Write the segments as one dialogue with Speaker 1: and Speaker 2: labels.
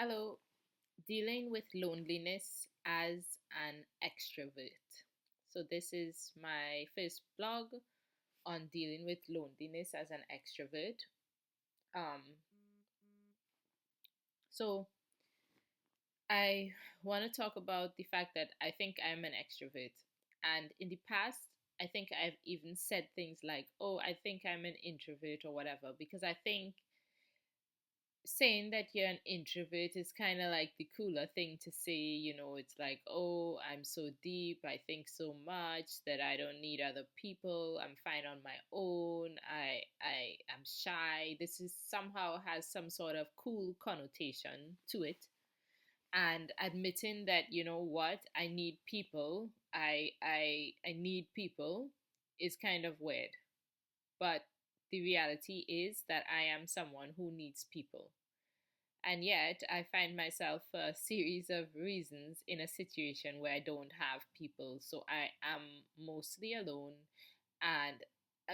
Speaker 1: Hello, dealing with loneliness as an extrovert. So, this is my first blog on dealing with loneliness as an extrovert. Um, so, I want to talk about the fact that I think I'm an extrovert. And in the past, I think I've even said things like, oh, I think I'm an introvert or whatever, because I think saying that you're an introvert is kind of like the cooler thing to say. It's like, oh, I'm so deep, I think so much that I don't need other people, I'm fine on my own, I am shy. This is somehow has some sort of cool connotation to it. And admitting that, you know what, I need people, I need people is kind of weird. But the reality is that I am someone who needs people, and yet, I find myself for a series of reasons in a situation where I don't have people. So I am mostly alone. And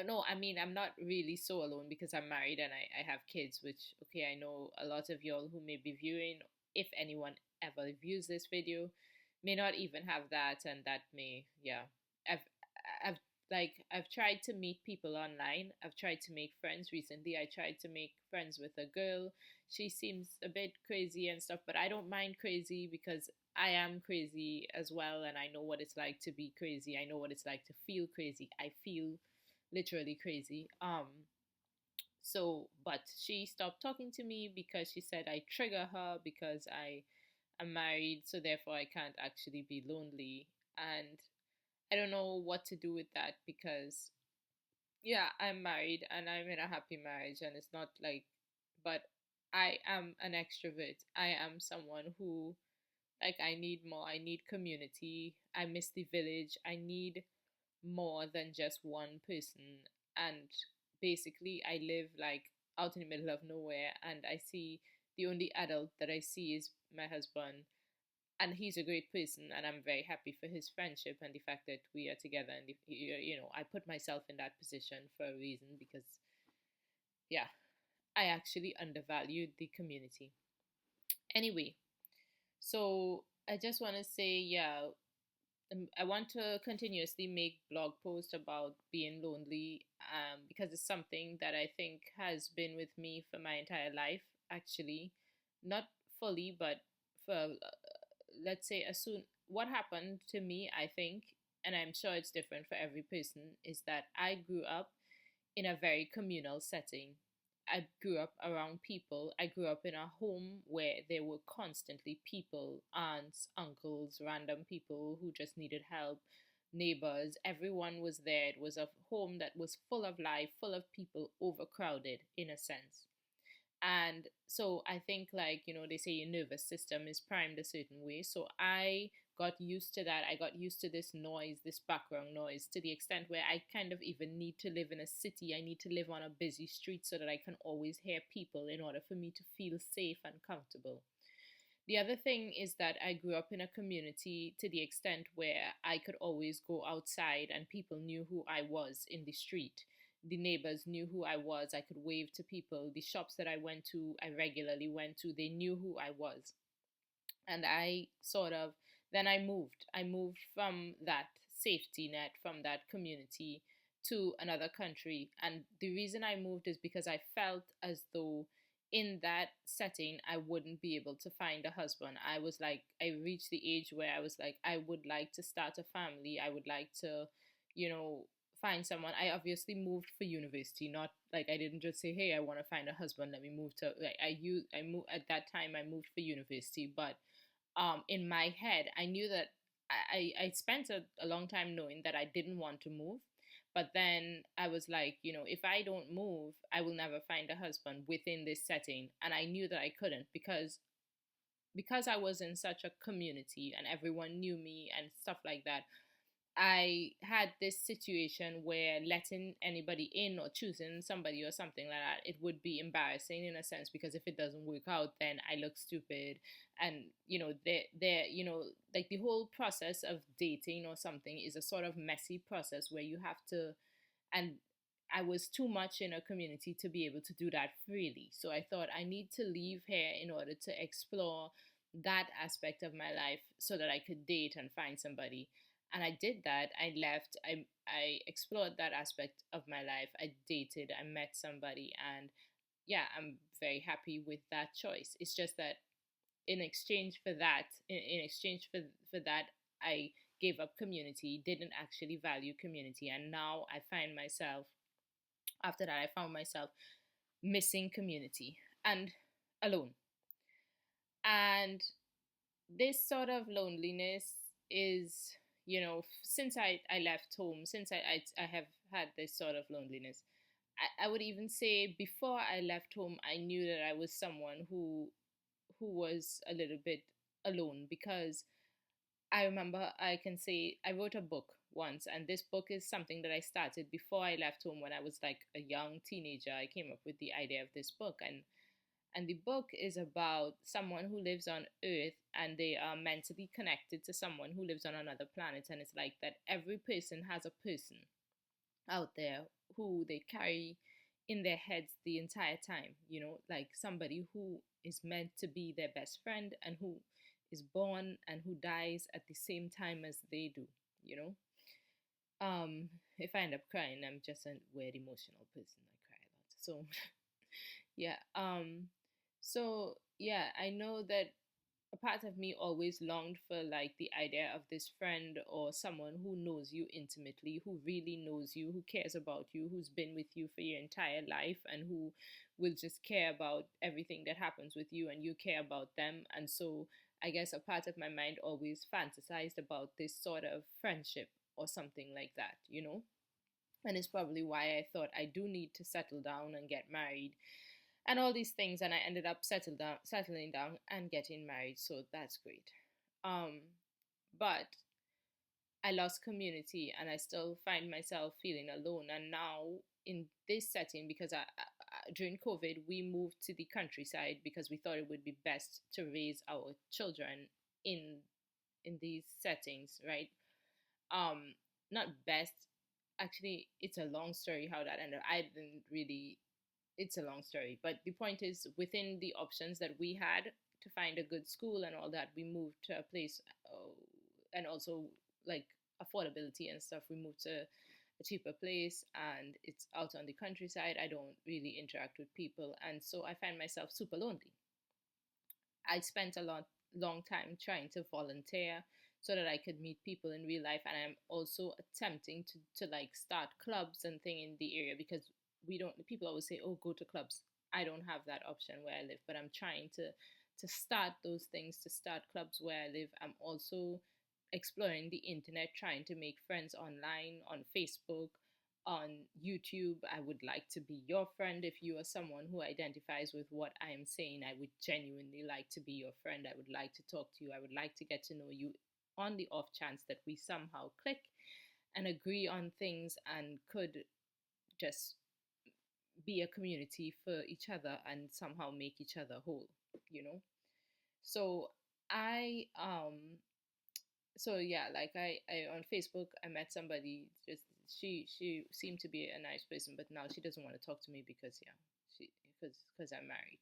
Speaker 1: no, I mean, I'm not really so alone because I'm married and I have kids, which, okay, I know a lot of y'all who may be viewing, if anyone ever views this video, may not even have that. And that may, yeah. I've, I've, I've tried to meet people online. I've tried to make friends recently. I tried to make friends with a girl. She seems a bit crazy and stuff, but I don't mind crazy because I am crazy as well, and I know what it's like to be crazy. I know what it's like to feel crazy. I feel literally crazy. But she stopped talking to me because she said I trigger her because I am married, so therefore I can't actually be lonely. And I don't know what to do with that because, yeah, I'm married and I'm in a happy marriage, and it's not like, but I am an extrovert. I am someone who, like, I need more. I need community. I miss the village. I need more than just one person. And basically, I live like out in the middle of nowhere, and I see the only adult that I see is my husband. And he's a great person, and I'm very happy for his friendship and the fact that we are together. And I put myself in that position for a reason because, yeah, I actually undervalued the community. Anyway, so I just want to say, yeah, I want to continuously make blog posts about being lonely, because it's something that I think has been with me for my entire life, actually. Not fully, but for, let's say, as soon. What happened to me, I think, and I'm sure it's different for every person, is that I grew up in a very communal setting. I grew up around people. I grew up in a home where there were constantly people, aunts, uncles, random people who just needed help, neighbors. Everyone was there. It was a home that was full of life, full of people, overcrowded in a sense. And so I think, like, they say your nervous system is primed a certain way. So I got used to that. I got used to this noise, this background noise, to the extent where I kind of even need to live in a city. I need to live on a busy street so that I can always hear people in order for me to feel safe and comfortable. The other thing is that I grew up in a community to the extent where I could always go outside and people knew who I was in the street. The neighbors knew who I was. I could wave to people. The shops that I went to, I regularly went to, they knew who I was. And I sort of, then I moved. I moved from that safety net, from that community, to another country. And the reason I moved is because I felt as though in that setting I wouldn't be able to find a husband. I was like, I reached the age where I was like, I would like to start a family. I would like to, you know find someone. I obviously moved for university, not like I didn't just say, hey, I want to find a husband, let me move to, like, I moved at that time. I moved for university. But in my head, I knew that I spent a long time knowing that I didn't want to move. But then I was like, if I don't move, I will never find a husband within this setting. And I knew that I couldn't because I was in such a community and everyone knew me and stuff like that. I had this situation where letting anybody in or choosing somebody or something like that, it would be embarrassing in a sense, because if it doesn't work out, then I look stupid. And, like, the whole process of dating or something is a sort of messy process where you have to, and I was too much in a community to be able to do that freely. So I thought I need to leave here in order to explore that aspect of my life so that I could date and find somebody. And I did that. I left. I explored that aspect of my life. I dated. I met somebody, and yeah, I'm very happy with that choice. It's just that in exchange for that, in exchange for that, I gave up community. Didn't actually value community, and now I find myself after that, I found myself missing community and alone. And this sort of loneliness is, since I left home, since I have had this sort of loneliness, I would even say before I left home, I knew that I was someone who was a little bit alone because I remember I can say I wrote a book once, and this book is something that I started before I left home when I was like a young teenager. I came up with the idea of this book, and the book is about someone who lives on Earth and they are mentally connected to someone who lives on another planet, and it's like that every person has a person out there who they carry in their heads the entire time, like somebody who is meant to be their best friend and who is born and who dies at the same time as they do, you know. If I end up crying, I'm just a weird emotional person. I cry a lot. So yeah. So I know that a part of me always longed for like the idea of this friend or someone who knows you intimately, who really knows you, who cares about you, who's been with you for your entire life, and who will just care about everything that happens with you and you care about them. And so I guess a part of my mind always fantasized about this sort of friendship or something like that, and it's probably why I thought I do need to settle down and get married and all these things, and I ended up settling down and getting married, so that's great. um but I lost community and I still find myself feeling alone. And now in this setting, because during COVID we moved to the countryside because we thought it would be best to raise our children in these settings, right? um Not best, actually. It's a long story how that ended. I didn't really It's a long story, but the point is, within the options that we had to find a good school and all that, we moved to a place, and also like affordability and stuff. We moved to a cheaper place, and it's out on the countryside. I don't really interact with people, and so I find myself super lonely. I spent a long time trying to volunteer so that I could meet people in real life, and I'm also attempting to like start clubs and thing in the area because we don't. People always say, "Oh, go to clubs." I don't have that option where I live, but I'm trying to start those things, to start clubs where I live. I'm also exploring the internet, trying to make friends online on Facebook, on YouTube. I would like to be your friend. If you are someone who identifies with what I am saying, I would genuinely like to be your friend. I would like to talk to you. I would like to get to know you on the off chance that we somehow click and agree on things and could just be a community for each other and somehow make each other whole, you know? So I so yeah, like I on Facebook I met somebody. Just she seemed to be a nice person, but now she doesn't want to talk to me because yeah, she because I'm married.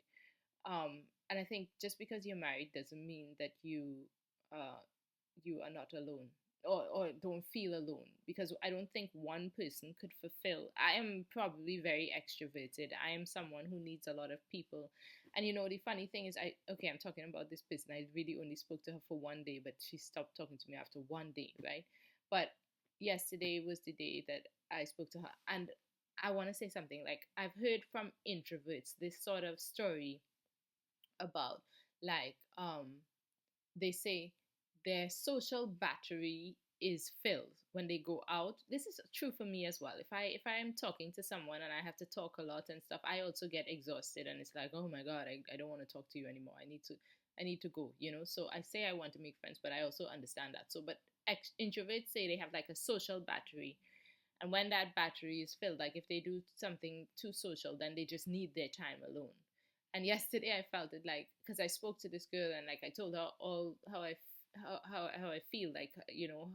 Speaker 1: And I think just because you're married doesn't mean that uh you are not alone, or don't feel alone, because I don't think one person could fulfill. I am probably very extroverted. I am someone who needs a lot of people. And the funny thing is, I'm talking about this person. I really only spoke to her for one day, but she stopped talking to me after one day, right? But yesterday was the day that I spoke to her. And I want to say something. Like, I've heard from introverts this sort of story about, like, they say their social battery is filled when they go out. This is true for me as well. If I am talking to someone and I have to talk a lot and stuff, I also get exhausted, and it's like, oh my god, I don't want to talk to you anymore. I need to go, so I say I want to make friends, but I also understand that. So but introverts say they have like a social battery, and when that battery is filled, like if they do something too social, then they just need their time alone. And yesterday I felt it, like, because I spoke to this girl and like I told her all how I feel, like,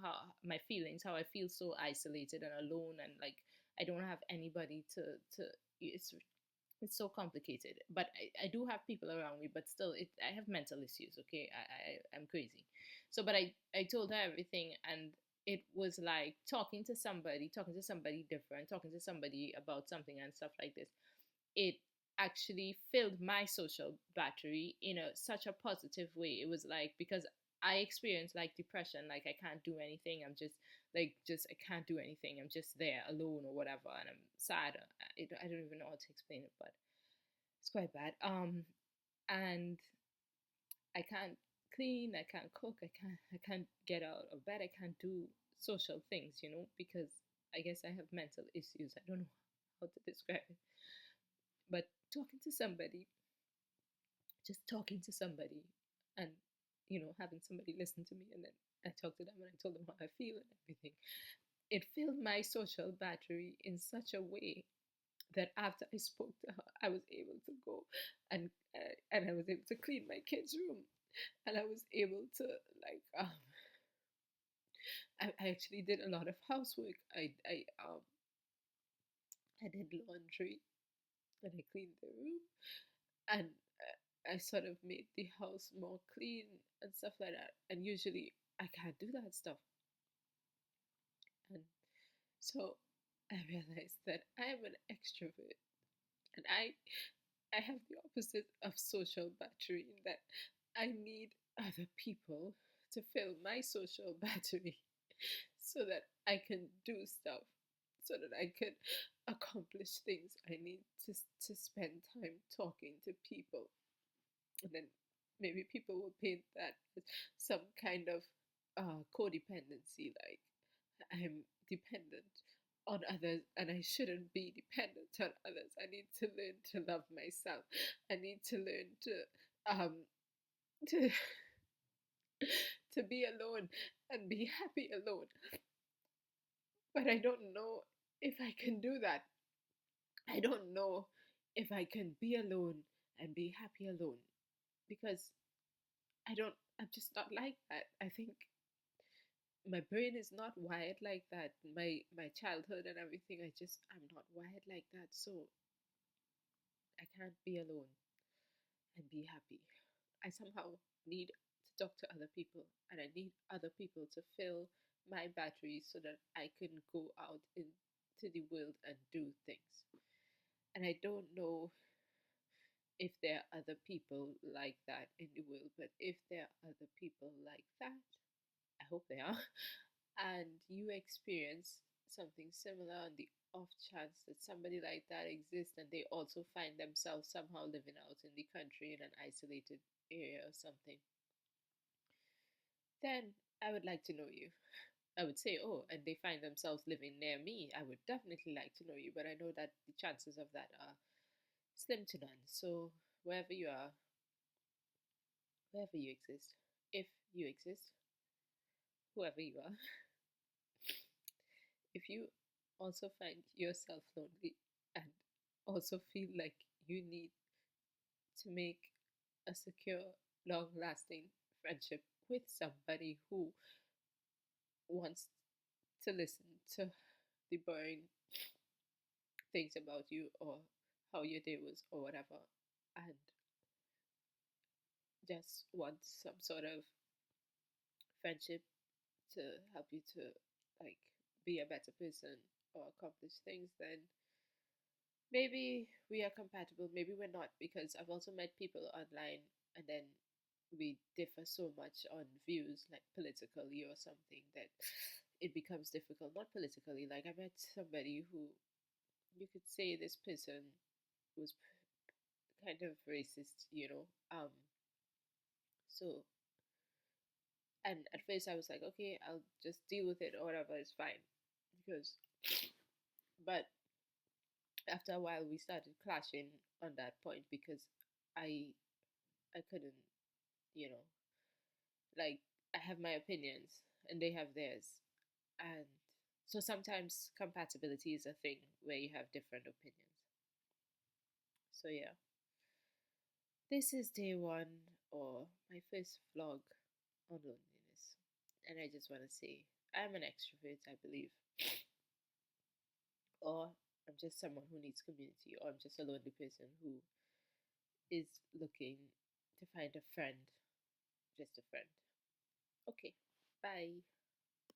Speaker 1: how my feelings, how I feel so isolated and alone, and like I don't have anybody to. It's so complicated. But I do have people around me, but still, I have mental issues. Okay, I'm crazy. So, but I told her everything, and it was like talking to somebody different, talking to somebody about something and stuff like this. It actually filled my social battery in such a positive way. It was like, because I experienced like depression, like I can't do anything. I'm just like, just I can't do anything. I'm just there alone or whatever, and I'm sad. I don't even know how to explain it, but it's quite bad. And I can't clean, I can't cook, I can't get out of bed, I can't do social things, because I guess I have mental issues. I don't know how to describe it. But talking to somebody, just talking to somebody, and having somebody listen to me, and then I talked to them and I told them how I feel and everything. It filled my social battery in such a way that after I spoke to her, I was able to go and I was able to clean my kids' room, and I was able to like I actually did a lot of housework. I did laundry and I cleaned the room, and I sort of made the house more clean and stuff like that. And usually I can't do that stuff, and so I realized that I am an extrovert, and I have the opposite of social battery, in that I need other people to fill my social battery so that I can do stuff, so that I can accomplish things. I need to spend time talking to people. And then maybe people will paint that as some kind of codependency, like I'm dependent on others and I shouldn't be dependent on others. I need to learn to love myself. I need to learn to to be alone and be happy alone. But I don't know if I can do that. I don't know if I can be alone and be happy alone, because I'm just not like that. I think my brain is not wired like that. My childhood and everything, I'm not wired like that. So I can't be alone and be happy. I somehow need to talk to other people, and I need other people to fill my batteries so that I can go out into the world and do things. And I don't know if there are other people like that in the world, but if there are other people like that, I hope they are, and you experience something similar on the off chance that somebody like that exists, and they also find themselves somehow living out in the country in an isolated area or something, then I would like to know you. I would say, oh, and they find themselves living near me, I would definitely like to know you, but I know that the chances of that are slim to none. So, wherever you are, wherever you exist, if you exist, whoever you are, if you also find yourself lonely and also feel like you need to make a secure, long lasting friendship with somebody who wants to listen to the boring things about you or how your day was or whatever, and just wants some sort of friendship to help you to like be a better person or accomplish things, then maybe we are compatible, maybe we're not, because I've also met people online, and then we differ so much on views, like politically or something, that it becomes difficult. Not politically, like I met somebody who you could say this person was kind of racist, so, and at first I was like, okay, I'll just deal with it or whatever, it's fine, because, but after a while we started clashing on that point, because I I couldn't, you know, like I have my opinions and they have theirs, and so sometimes compatibility is a thing where you have different opinions. So yeah, this is day one, or my first vlog on loneliness, and I just want to say I'm an extrovert, I believe. or I'm just someone who needs community, or I'm just a lonely person who is looking to find a friend, just a friend. Okay, bye.